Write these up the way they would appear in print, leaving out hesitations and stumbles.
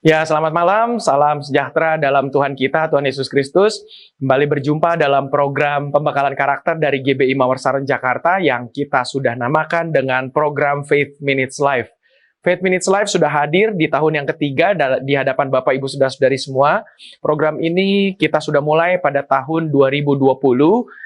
Ya, selamat malam, salam sejahtera dalam Tuhan kita, Tuhan Yesus Kristus. Kembali berjumpa dalam program pembekalan karakter dari GBI Mawar Saron Jakarta yang kita sudah namakan dengan program Faith Minutes Live. Faith Minutes Live sudah hadir di tahun yang ketiga di hadapan Bapak Ibu Saudara-saudari semua. Program ini kita sudah mulai pada tahun 2020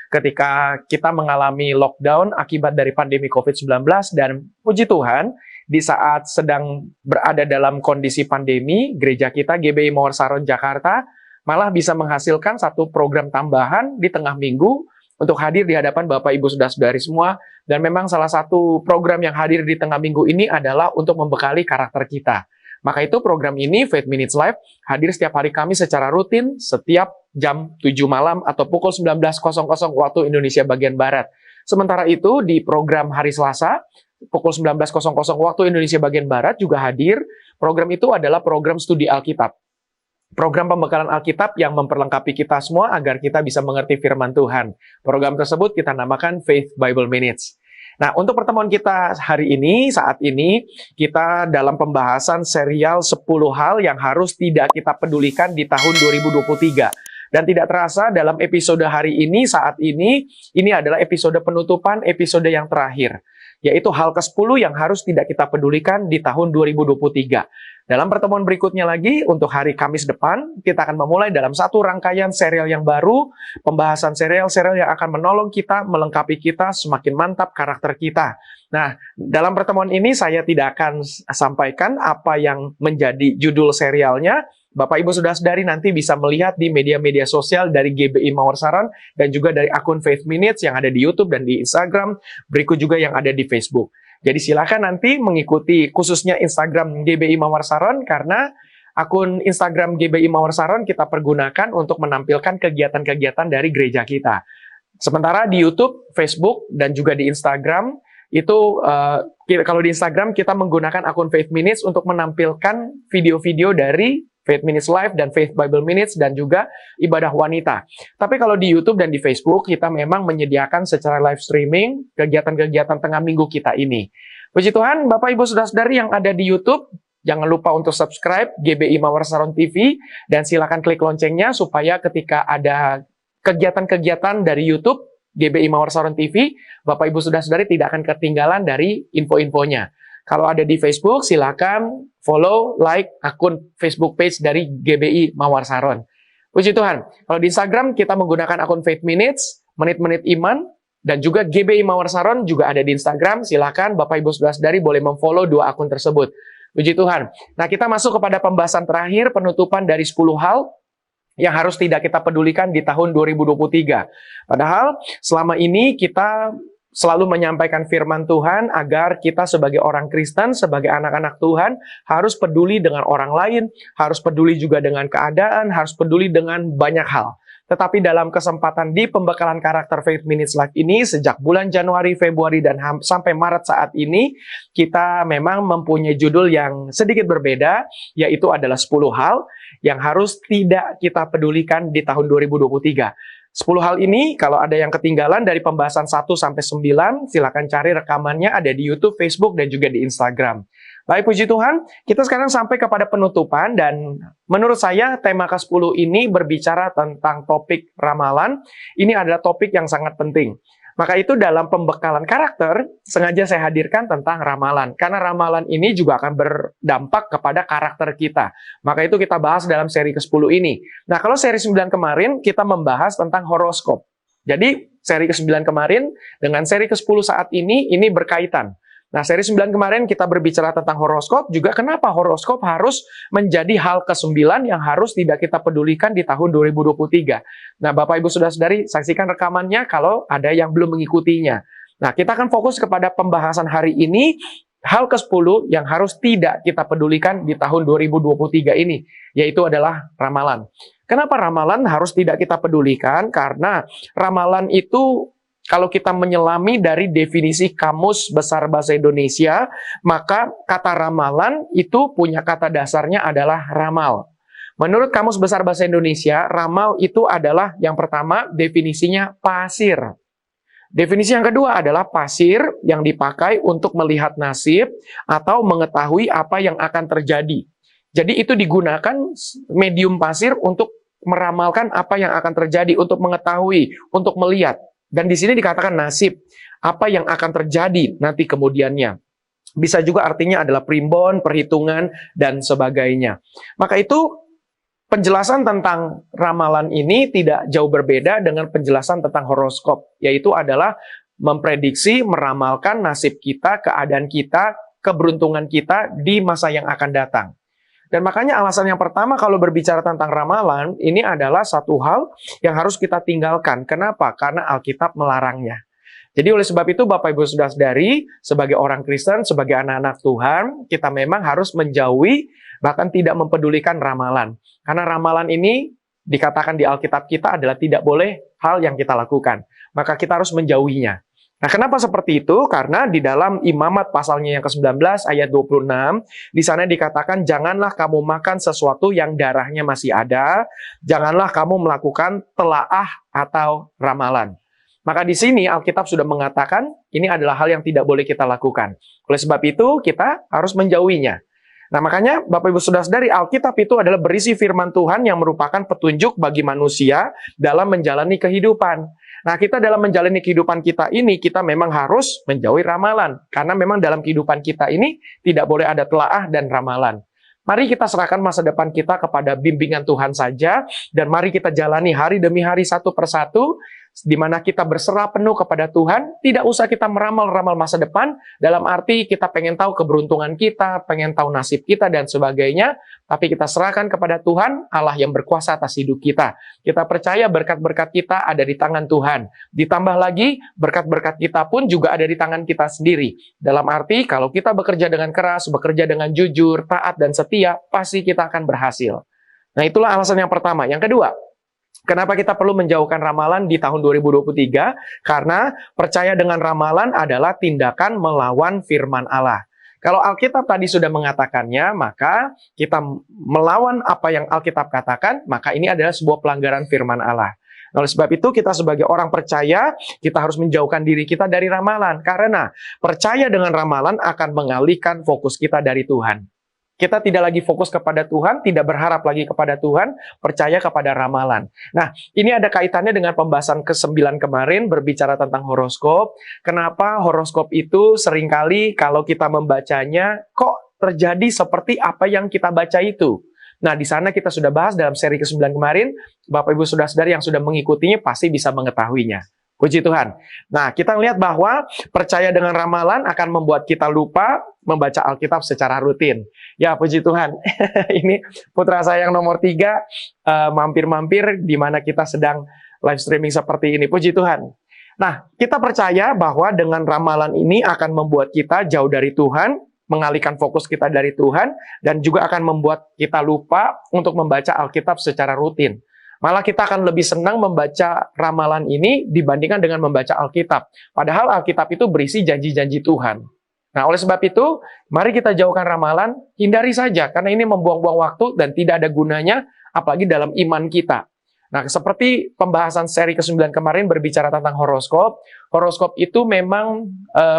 ketika kita mengalami lockdown akibat dari pandemi COVID-19 dan puji Tuhan, di saat sedang berada dalam kondisi pandemi, gereja kita GBI Mawar Saron Jakarta malah bisa menghasilkan satu program tambahan di tengah minggu untuk hadir di hadapan Bapak Ibu Saudara-saudari semua. Dan memang salah satu program yang hadir di tengah minggu ini adalah untuk membekali karakter kita. Maka itu program ini, Faith Minutes Live, hadir setiap hari Kamis secara rutin setiap jam 7 malam atau pukul 19.00 waktu Indonesia bagian Barat. Sementara itu di program hari Selasa, pukul 19.00 waktu Indonesia bagian Barat juga hadir. Program itu adalah program studi Alkitab. Program pembekalan Alkitab yang memperlengkapi kita semua agar kita bisa mengerti firman Tuhan. Program tersebut kita namakan Faith Bible Minutes. Nah, untuk pertemuan kita hari ini, saat ini, kita dalam pembahasan serial 10 hal yang harus tidak kita pedulikan di tahun 2023. Dan tidak terasa dalam episode hari ini, saat ini adalah episode penutupan, episode yang terakhir. Yaitu hal ke-10 yang harus tidak kita pedulikan di tahun 2023. Dalam pertemuan berikutnya lagi, untuk hari Kamis depan, kita akan memulai dalam satu rangkaian serial yang baru, pembahasan serial-serial yang akan menolong kita, melengkapi kita, semakin mantap karakter kita. Nah, dalam pertemuan ini saya tidak akan sampaikan apa yang menjadi judul serialnya. Bapak Ibu Saudara-saudari nanti bisa melihat di media-media sosial dari GBI Mawar Saron dan juga dari akun Faith Minutes yang ada di YouTube dan di Instagram, berikut juga yang ada di Facebook. Jadi silakan nanti mengikuti khususnya Instagram GBI Mawar Saron karena akun Instagram GBI Mawar Saron kita pergunakan untuk menampilkan kegiatan-kegiatan dari gereja kita. Sementara di YouTube, Facebook, dan juga di Instagram, itu kalau di Instagram kita menggunakan akun Faith Minutes untuk menampilkan video-video dari Faith Minutes Live dan Faith Bible Minutes dan juga ibadah wanita. Tapi kalau di YouTube dan di Facebook, kita memang menyediakan secara live streaming kegiatan-kegiatan tengah minggu kita ini. Puji Tuhan, Bapak Ibu Saudara-saudari yang ada di YouTube, jangan lupa untuk subscribe GBI Mawar Saron TV dan silakan klik loncengnya supaya ketika ada kegiatan-kegiatan dari YouTube GBI Mawar Saron TV, Bapak Ibu Saudara-saudari tidak akan ketinggalan dari info-infonya. Kalau ada di Facebook, silakan follow, like akun Facebook page dari GBI Mawar Saron. Puji Tuhan. Kalau di Instagram, kita menggunakan akun Faith Minutes, menit-menit iman, dan juga GBI Mawar Saron juga ada di Instagram. Silakan Bapak Ibu Saudara-saudari boleh memfollow dua akun tersebut. Puji Tuhan. Nah, kita masuk kepada pembahasan terakhir, penutupan dari 10 hal yang harus tidak kita pedulikan di tahun 2023. Padahal selama ini kita selalu menyampaikan firman Tuhan agar kita sebagai orang Kristen, sebagai anak-anak Tuhan, harus peduli dengan orang lain, harus peduli juga dengan keadaan, harus peduli dengan banyak hal. Tetapi dalam kesempatan di pembekalan karakter Faith Minutes Live ini, sejak bulan Januari, Februari, dan sampai Maret saat ini, kita memang mempunyai judul yang sedikit berbeda, yaitu adalah 10 hal yang harus tidak kita pedulikan di tahun 2023. 10 hal ini, kalau ada yang ketinggalan dari pembahasan 1-9, silakan cari rekamannya ada di YouTube, Facebook, dan juga di Instagram. Baik, puji Tuhan, kita sekarang sampai kepada penutupan, dan menurut saya tema ke-10 ini berbicara tentang topik ramalan. Ini adalah topik yang sangat penting. Maka itu dalam pembekalan karakter, sengaja saya hadirkan tentang ramalan. Karena ramalan ini juga akan berdampak kepada karakter kita. Maka itu kita bahas dalam seri ke-10 ini. Nah, kalau seri 9 kemarin, kita membahas tentang horoskop. Jadi, seri ke-9 kemarin dengan seri ke-10 saat ini berkaitan. Nah, seri 9 kemarin kita berbicara tentang horoskop, juga kenapa horoskop harus menjadi hal ke-9 yang harus tidak kita pedulikan di tahun 2023. Nah, Bapak Ibu Saudara-saudari, saksikan rekamannya kalau ada yang belum mengikutinya. Nah, kita akan fokus kepada pembahasan hari ini, hal ke-10 yang harus tidak kita pedulikan di tahun 2023 ini, yaitu adalah ramalan. Kenapa ramalan harus tidak kita pedulikan? Karena ramalan itu, kalau kita menyelami dari definisi Kamus Besar Bahasa Indonesia, maka kata ramalan itu punya kata dasarnya adalah ramal. Menurut Kamus Besar Bahasa Indonesia, ramal itu adalah yang pertama definisinya pasir. Definisi yang kedua adalah pasir yang dipakai untuk melihat nasib atau mengetahui apa yang akan terjadi. Jadi itu digunakan medium pasir untuk meramalkan apa yang akan terjadi, untuk mengetahui, untuk melihat. Dan di sini dikatakan nasib, apa yang akan terjadi nanti kemudiannya. Bisa juga artinya adalah primbon, perhitungan, dan sebagainya. Maka itu penjelasan tentang ramalan ini tidak jauh berbeda dengan penjelasan tentang horoskop, yaitu adalah memprediksi, meramalkan nasib kita, keadaan kita, keberuntungan kita di masa yang akan datang. Dan makanya alasan yang pertama kalau berbicara tentang ramalan, ini adalah satu hal yang harus kita tinggalkan. Kenapa? Karena Alkitab melarangnya. Jadi oleh sebab itu Bapak Ibu Saudara-saudari, sebagai orang Kristen, sebagai anak-anak Tuhan, kita memang harus menjauhi, bahkan tidak mempedulikan ramalan. Karena ramalan ini dikatakan di Alkitab kita adalah tidak boleh hal yang kita lakukan. Maka kita harus menjauhinya. Nah, kenapa seperti itu? Karena di dalam Imamat pasalnya yang ke-19 ayat 26, di sana dikatakan janganlah kamu makan sesuatu yang darahnya masih ada, janganlah kamu melakukan telaah atau ramalan. Maka di sini Alkitab sudah mengatakan ini adalah hal yang tidak boleh kita lakukan. Oleh sebab itu kita harus menjauhinya. Nah, makanya Bapak Ibu Saudara-saudari, Alkitab itu adalah berisi firman Tuhan yang merupakan petunjuk bagi manusia dalam menjalani kehidupan. Nah, kita dalam menjalani kehidupan kita ini, kita memang harus menjauhi ramalan. Karena memang dalam kehidupan kita ini tidak boleh ada telaah dan ramalan. Mari kita serahkan masa depan kita kepada bimbingan Tuhan saja, dan mari kita jalani hari demi hari satu persatu, di mana kita berserah penuh kepada Tuhan. Tidak usah kita meramal-ramal masa depan, dalam arti kita pengen tahu keberuntungan kita, pengen tahu nasib kita, dan sebagainya, tapi kita serahkan kepada Tuhan, Allah yang berkuasa atas hidup kita. Kita percaya berkat-berkat kita ada di tangan Tuhan. Ditambah lagi, berkat-berkat kita pun juga ada di tangan kita sendiri. Dalam arti, kalau kita bekerja dengan keras, bekerja dengan jujur, taat, dan setia, pasti kita akan berhasil. Nah, itulah alasan yang pertama. Yang kedua, kenapa kita perlu menjauhkan ramalan di tahun 2023? Karena percaya dengan ramalan adalah tindakan melawan firman Allah. Kalau Alkitab tadi sudah mengatakannya, maka kita melawan apa yang Alkitab katakan, maka ini adalah sebuah pelanggaran firman Allah. Oleh sebab itu, kita sebagai orang percaya, kita harus menjauhkan diri kita dari ramalan. Karena percaya dengan ramalan akan mengalihkan fokus kita dari Tuhan. Kita tidak lagi fokus kepada Tuhan, tidak berharap lagi kepada Tuhan, percaya kepada ramalan. Nah, ini ada kaitannya dengan pembahasan ke-9 kemarin, berbicara tentang horoskop. Kenapa horoskop itu seringkali kalau kita membacanya, kok terjadi seperti apa yang kita baca itu? Nah, di sana kita sudah bahas dalam seri ke-9 kemarin, Bapak Ibu Saudara-saudari yang sudah mengikutinya pasti bisa mengetahuinya. Puji Tuhan. Nah, kita lihat bahwa percaya dengan ramalan akan membuat kita lupa membaca Alkitab secara rutin. Ya, puji Tuhan. Ini putra saya yang nomor 3, mampir-mampir di mana kita sedang live streaming seperti ini. Puji Tuhan. Nah, kita percaya bahwa dengan ramalan ini akan membuat kita jauh dari Tuhan, mengalihkan fokus kita dari Tuhan, dan juga akan membuat kita lupa untuk membaca Alkitab secara rutin. Malah kita akan lebih senang membaca ramalan ini dibandingkan dengan membaca Alkitab. Padahal Alkitab itu berisi janji-janji Tuhan. Nah, oleh sebab itu, mari kita jauhkan ramalan, hindari saja, karena ini membuang-buang waktu dan tidak ada gunanya, apalagi dalam iman kita. Nah, seperti pembahasan seri ke-9 kemarin berbicara tentang horoskop, horoskop itu memang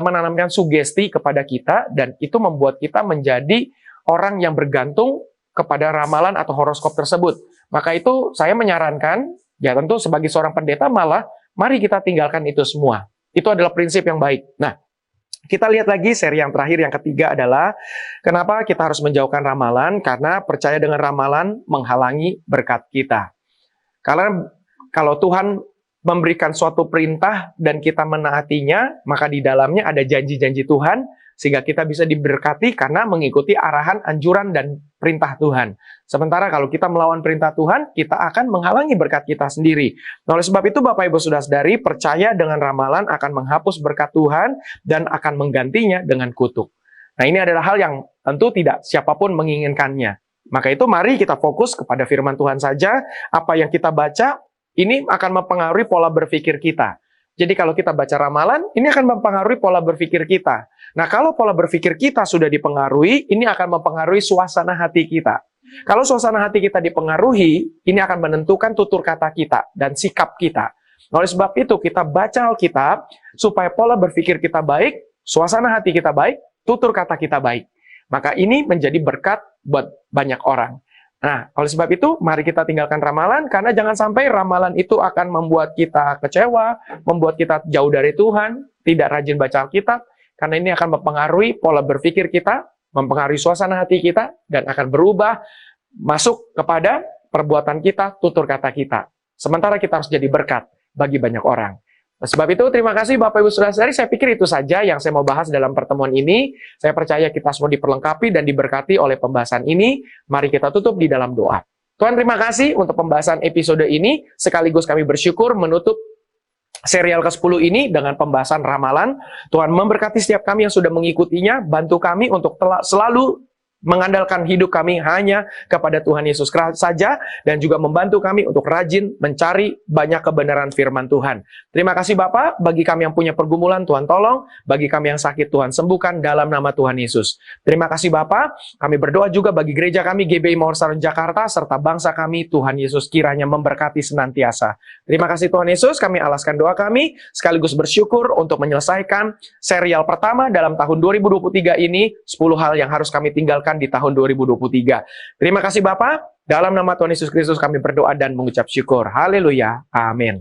menanamkan sugesti kepada kita, dan itu membuat kita menjadi orang yang bergantung kepada ramalan atau horoskop tersebut. Maka itu saya menyarankan, ya tentu sebagai seorang pendeta malah, mari kita tinggalkan itu semua. Itu adalah prinsip yang baik. Nah, kita lihat lagi seri yang terakhir, yang ketiga adalah, kenapa kita harus menjauhkan ramalan? Karena percaya dengan ramalan menghalangi berkat kita. Karena kalau Tuhan memberikan suatu perintah dan kita menaatinya, maka di dalamnya ada janji-janji Tuhan, sehingga kita bisa diberkati karena mengikuti arahan, anjuran, dan perintah Tuhan. Sementara kalau kita melawan perintah Tuhan, kita akan menghalangi berkat kita sendiri. Nah, oleh sebab itu, Bapak Ibu Saudara-saudari, percaya dengan ramalan akan menghapus berkat Tuhan dan akan menggantinya dengan kutuk. Nah, ini adalah hal yang tentu tidak siapapun menginginkannya. Maka itu mari kita fokus kepada firman Tuhan saja. Apa yang kita baca, ini akan mempengaruhi pola berpikir kita. Jadi kalau kita baca ramalan, ini akan mempengaruhi pola berpikir kita. Nah, kalau pola berpikir kita sudah dipengaruhi, ini akan mempengaruhi suasana hati kita. Kalau suasana hati kita dipengaruhi, ini akan menentukan tutur kata kita dan sikap kita. Oleh sebab itu, kita baca Alkitab supaya pola berpikir kita baik, suasana hati kita baik, tutur kata kita baik. Maka ini menjadi berkat buat banyak orang. Nah, oleh sebab itu, mari kita tinggalkan ramalan, karena jangan sampai ramalan itu akan membuat kita kecewa, membuat kita jauh dari Tuhan, tidak rajin baca Alkitab, karena ini akan mempengaruhi pola berpikir kita, mempengaruhi suasana hati kita, dan akan berubah masuk kepada perbuatan kita, tutur kata kita. Sementara kita harus jadi berkat bagi banyak orang. Sebab itu, terima kasih Bapak Ibu Saudara-saudari. Saya pikir itu saja yang saya mau bahas dalam pertemuan ini. Saya percaya kita semua diperlengkapi dan diberkati oleh pembahasan ini. Mari kita tutup di dalam doa. Tuhan, terima kasih untuk pembahasan episode ini. Sekaligus kami bersyukur menutup serial ke-10 ini dengan pembahasan ramalan. Tuhan memberkati setiap kami yang sudah mengikutinya. Bantu kami untuk selalu mengandalkan hidup kami hanya kepada Tuhan Yesus saja, dan juga membantu kami untuk rajin mencari banyak kebenaran firman Tuhan. Terima kasih Bapak, bagi kami yang punya pergumulan Tuhan tolong, bagi kami yang sakit Tuhan sembuhkan dalam nama Tuhan Yesus. Terima kasih Bapak, kami berdoa juga bagi gereja kami GBI Mawar Saron Jakarta, serta bangsa kami, Tuhan Yesus kiranya memberkati senantiasa. Terima kasih Tuhan Yesus, kami alaskan doa kami, sekaligus bersyukur untuk menyelesaikan serial pertama dalam tahun 2023 ini, 10 hal yang harus kami tinggalkan di tahun 2023. Terima kasih Bapak, dalam nama Tuhan Yesus Kristus kami berdoa dan mengucap syukur. Haleluya, amin.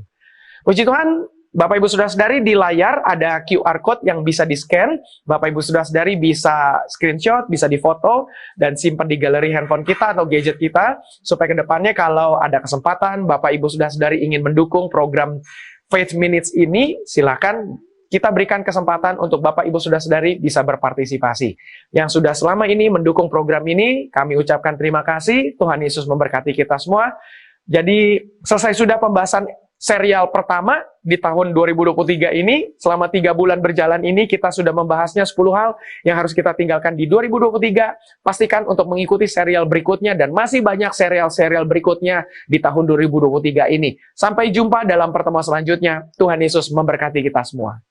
Puji Tuhan, Bapak Ibu Saudara-saudari, di layar ada QR Code yang bisa di-scan. Bapak Ibu Saudara-saudari bisa screenshot, bisa difoto, dan simpan di galeri handphone kita atau gadget kita, supaya kedepannya kalau ada kesempatan, Bapak Ibu Saudara-saudari ingin mendukung program Faith Minutes ini, silakan kita berikan kesempatan untuk Bapak Ibu Saudara-saudari bisa berpartisipasi. Yang sudah selama ini mendukung program ini, kami ucapkan terima kasih. Tuhan Yesus memberkati kita semua. Jadi selesai sudah pembahasan serial pertama di tahun 2023 ini. Selama 3 bulan berjalan ini kita sudah membahasnya 10 hal yang harus kita tinggalkan di 2023. Pastikan untuk mengikuti serial berikutnya dan masih banyak serial-serial berikutnya di tahun 2023 ini. Sampai jumpa dalam pertemuan selanjutnya. Tuhan Yesus memberkati kita semua.